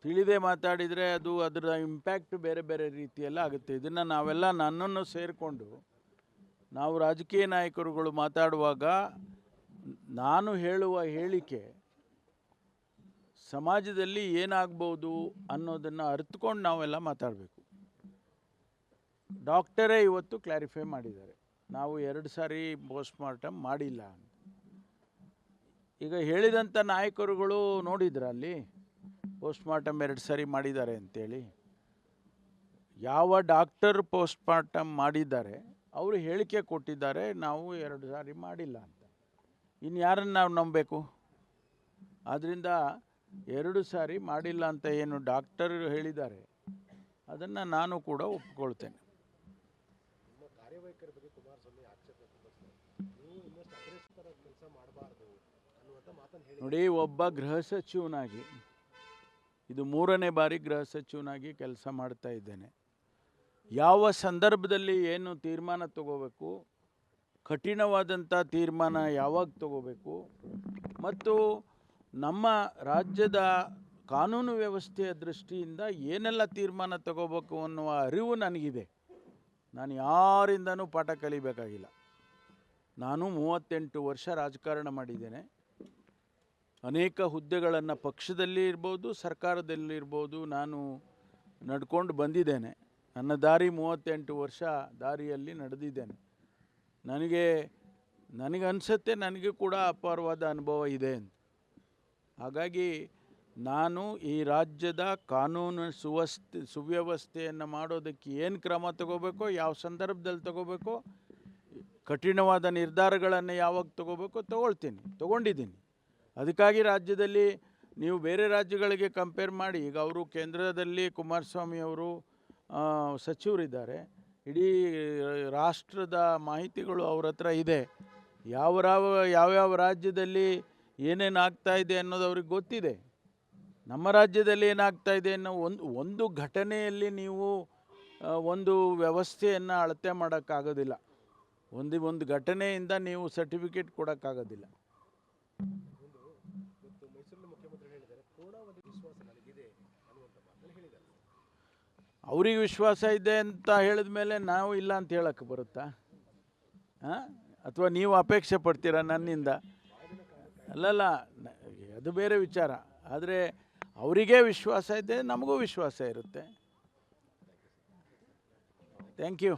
ತಿಳಿದೇ ಮಾತಾಡಿದರೆ ಅದು ಅದರ ಇಂಪ್ಯಾಕ್ಟ್ ಬೇರೆ ಬೇರೆ ರೀತಿಯಲ್ಲಿ ಆಗುತ್ತೆ. ಇದನ್ನು ನಾವೆಲ್ಲ ನನ್ನನ್ನು ಸೇರಿಕೊಂಡು ನಾವು ರಾಜಕೀಯ ನಾಯಕರುಗಳು ಮಾತಾಡುವಾಗ ನಾನು ಹೇಳುವ ಹೇಳಿಕೆ ಸಮಾಜದಲ್ಲಿ ಏನಾಗ್ಬೋದು ಅನ್ನೋದನ್ನು ಅರ್ಥಕೊಂಡು ನಾವೆಲ್ಲ ಮಾತಾಡಬೇಕು. ಡಾಕ್ಟರೇ ಇವತ್ತು ಕ್ಲಾರಿಫೈ ಮಾಡಿದ್ದಾರೆ, ನಾವು 2 ಸಾರಿ ಪೋಸ್ಟ್ಮಾರ್ಟಮ್ ಮಾಡಿಲ್ಲ ಅಂತ. ಈಗ ಹೇಳಿದಂಥ ನಾಯಕರುಗಳು ನೋಡಿದ್ರ ಅಲ್ಲಿ ಪೋಸ್ಟ್ಮಾರ್ಟಮ್ 2 ಸಾರಿ ಮಾಡಿದ್ದಾರೆ ಅಂತೇಳಿ? ಯಾವ ಡಾಕ್ಟರ್ ಪೋಸ್ಟ್ಮಾರ್ಟಮ್ ಮಾಡಿದ್ದಾರೆ ಅವರು ಹೇಳಿಕೆ ಕೊಟ್ಟಿದ್ದಾರೆ, ನಾವು 2 ಸಾರಿ ಮಾಡಿಲ್ಲ ಅಂತ. ಇನ್ನು ಯಾರನ್ನು ನಾವು ನಂಬಬೇಕು? ಆದ್ದರಿಂದ 2 ಸಾರಿ ಮಾಡಿಲ್ಲ ಅಂತ ಏನು ಡಾಕ್ಟರ್ ಹೇಳಿದ್ದಾರೆ ಅದನ್ನು ನಾನು ಕೂಡ ಒಪ್ಕೊಳ್ತೇನೆ. ನೋಡಿ, ಒಬ್ಬ ಗೃಹ ಸಚಿವನಾಗಿ ಇದು 3ನೇ ಬಾರಿ ಗೃಹ ಸಚಿವನಾಗಿ ಕೆಲಸ ಮಾಡ್ತಾ ಇದ್ದೇನೆ. ಯಾವ ಸಂದರ್ಭದಲ್ಲಿ ಏನು ತೀರ್ಮಾನ ತಗೋಬೇಕು, ಕಠಿಣವಾದಂಥ ತೀರ್ಮಾನ ಯಾವಾಗ ತಗೋಬೇಕು, ಮತ್ತು ನಮ್ಮ ರಾಜ್ಯದ ಕಾನೂನು ವ್ಯವಸ್ಥೆಯ ದೃಷ್ಟಿಯಿಂದ ಏನೆಲ್ಲ ತೀರ್ಮಾನ ತಗೋಬೇಕು ಅನ್ನುವ ಅರಿವು ನನಗಿದೆ. ನಾನು ಯಾರಿಂದನೂ ಪಾಠ ಕಲಿಬೇಕಾಗಿಲ್ಲ. ನಾನು 38 ವರ್ಷ ರಾಜಕಾರಣ ಮಾಡಿದ್ದೇನೆ. ಅನೇಕ ಹುದ್ದೆಗಳನ್ನು ಪಕ್ಷದಲ್ಲಿ ಇರ್ಬೋದು, ಸರ್ಕಾರದಲ್ಲಿರ್ಬೋದು ನಾನು ನಡ್ಕೊಂಡು ಬಂದಿದ್ದೇನೆ. ನನ್ನ ದಾರಿ 38 ವರ್ಷ ದಾರಿಯಲ್ಲಿ ನಡೆದಿದ್ದೇನೆ. ನನಗನ್ಸುತ್ತೆ ನನಗೆ ಕೂಡ ಅಪಾರವಾದ ಅನುಭವ ಇದೆ ಅಂತ. ಹಾಗಾಗಿ ನಾನು ಈ ರಾಜ್ಯದ ಕಾನೂನು ಸುವ್ಯವಸ್ಥೆಯನ್ನು ಮಾಡೋದಕ್ಕೆ ಏನು ಕ್ರಮ ತಗೋಬೇಕೋ, ಯಾವ ಸಂದರ್ಭದಲ್ಲಿ ತಗೋಬೇಕೋ, ಕಠಿಣವಾದ ನಿರ್ಧಾರಗಳನ್ನು ಯಾವಾಗ ತಗೋಬೇಕೋ ತಗೊಂಡಿದ್ದೀನಿ. ಅದಕ್ಕಾಗಿ ರಾಜ್ಯದಲ್ಲಿ ನೀವು ಬೇರೆ ರಾಜ್ಯಗಳಿಗೆ ಕಂಪೇರ್ ಮಾಡಿ, ಈಗ ಅವರು ಕೇಂದ್ರದಲ್ಲಿ ಕುಮಾರಸ್ವಾಮಿ ಅವರು ಸಚಿವರಿದ್ದಾರೆ, ಇಡೀ ರಾಷ್ಟ್ರದ ಮಾಹಿತಿಗಳು ಅವ್ರ ಹತ್ರ ಇದೆ. ಯಾವ್ಯಾವ ರಾಜ್ಯದಲ್ಲಿ ಏನೇನು ಆಗ್ತಾಯಿದೆ ಅನ್ನೋದು ಅವ್ರಿಗೆ ಗೊತ್ತಿದೆ. ನಮ್ಮ ರಾಜ್ಯದಲ್ಲಿ ಏನಾಗ್ತಾಯಿದೆ ಅನ್ನೋ ಒಂದು ಘಟನೆಯಲ್ಲಿ ನೀವು ಒಂದು ವ್ಯವಸ್ಥೆಯನ್ನು ಅಳತೆ ಮಾಡೋಕ್ಕಾಗೋದಿಲ್ಲ. ಒಂದು ಘಟನೆಯಿಂದ ನೀವು ಸರ್ಟಿಫಿಕೇಟ್ ಕೊಡೋಕ್ಕಾಗೋದಿಲ್ಲ. ಅವ್ರಿಗೆ ವಿಶ್ವಾಸ ಇದೆ ಅಂತ ಹೇಳಿದ ಮೇಲೆ ನಾವು ಇಲ್ಲ ಅಂತ ಹೇಳಕ್ಕೆ ಬರುತ್ತಾ? ಅಥವಾ ನೀವು ಅಪೇಕ್ಷೆ ಪಡ್ತೀರಾ ನನ್ನಿಂದ? ಅಲ್ಲಲ್ಲ, ಅದು ಬೇರೆ ವಿಚಾರ. ಆದರೆ ಅವರಿಗೆ ವಿಶ್ವಾಸ ಇದೆ, ನಮಗೂ ವಿಶ್ವಾಸ ಇರುತ್ತೆ. Thank you.